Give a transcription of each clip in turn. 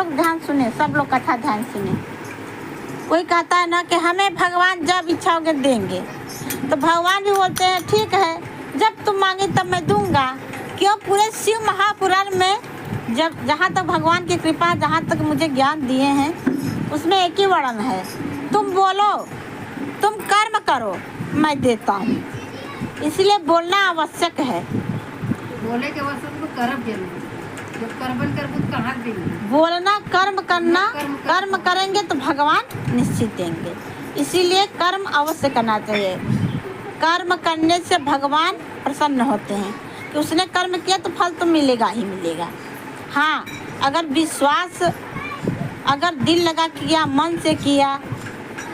लोग ध्यान सुने, सब लोग कथा ध्यान सुने। कोई कहता है ना कि हमें भगवान जब इच्छा होगे देंगे, तो भगवान भी बोलते हैं ठीक है, जब तुम मांगे तब मैं दूंगा। क्यों? पूरे शिव महापुराण में जब जहाँ तक भगवान की कृपा, जहाँ तक मुझे ज्ञान दिए हैं, उसमें एक ही वर्णन है, तुम बोलो, तुम कर्म करो, मैं देता हूँ। इसलिए बोलना आवश्यक है। बोले के बाद सबको कर्म जरूर, जब कर्म कर तो कहाँ देंगे। बोलना, कर्म करना, कर्म करेंगे तो भगवान निश्चित देंगे। इसीलिए कर्म अवश्य करना चाहिए। कर्म करने से भगवान प्रसन्न होते हैं कि उसने कर्म किया तो फल तो मिलेगा ही मिलेगा। हाँ, अगर विश्वास, अगर दिल लगा किया, मन से किया,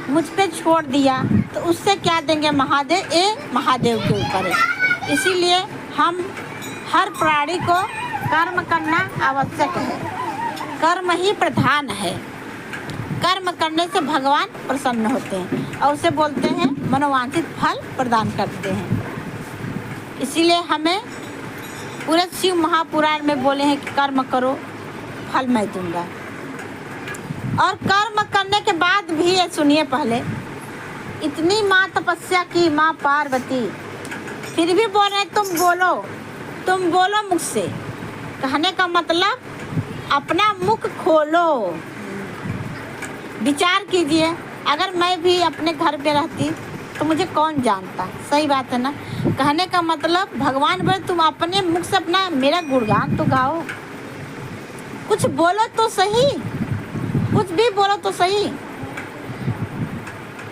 मुझ पे छोड़ दिया, तो उससे क्या देंगे महादेव? ये महादेव के ऊपर है। इसीलिए हम हर प्राणी को कर्म करना आवश्यक है। कर्म ही प्रधान है। कर्म करने से भगवान प्रसन्न होते हैं और उसे बोलते हैं मनोवांछित फल प्रदान करते हैं। इसीलिए हमें पूरे शिव महापुराण में बोले हैं कि कर्म करो, फल मैं दूंगा। और कर्म करने के बाद भी, ये सुनिए पहले, इतनी माँ तपस्या की माँ पार्वती, फिर भी बोल रहे तुम बोलो मुख से। कहने का मतलब अपना मुख खोलो। विचार कीजिए, अगर मैं भी अपने घर पे रहती तो मुझे कौन जानता? सही बात है ना। कहने का मतलब भगवान बोले तुम अपने मुख से अपना मेरा गुणगान तो गाओ, कुछ बोलो तो सही, कुछ भी बोलो तो सही।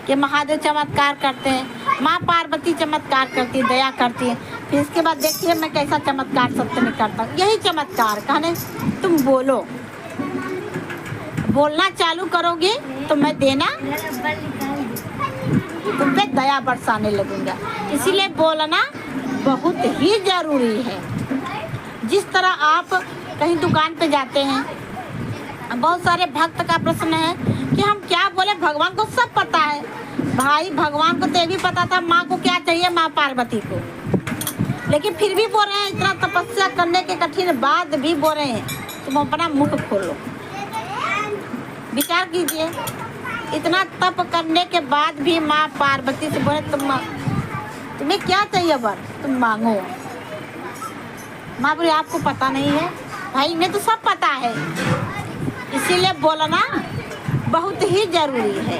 कि महादेव चमत्कार करते हैं, माँ पार्वती चमत्कार करती है, दया करती है। फिर इसके बाद देखिए मैं कैसा चमत्कार सत्य में करता हूँ। यही चमत्कार। कहने तुम बोलो, बोलना चालू करोगे तो मैं देना, तुम पे दया बरसाने लगूंगा। इसीलिए बोलना बहुत ही जरूरी है। जिस तरह आप कहीं दुकान पे जाते हैं, बहुत सारे भक्त का प्रश्न है कि हम क्या बोले, भगवान को सब पता है। भाई, भगवान को तो ये भी पता था माँ को क्या चाहिए, माँ पार्वती को, लेकिन फिर भी बोल रहे हैं, इतना तपस्या करने के कठिन बाद भी बोल रहे हैं तुम अपना मुख खोलो। विचार कीजिए, इतना तप करने के बाद भी माँ पार्वती से बोले तुम्हें क्या चाहिए वर, तुम मांगो। माँ बोले आपको पता नहीं है। भाई, इन्हें तो सब पता है। इसीलिए बोलना बहुत ही जरूरी है।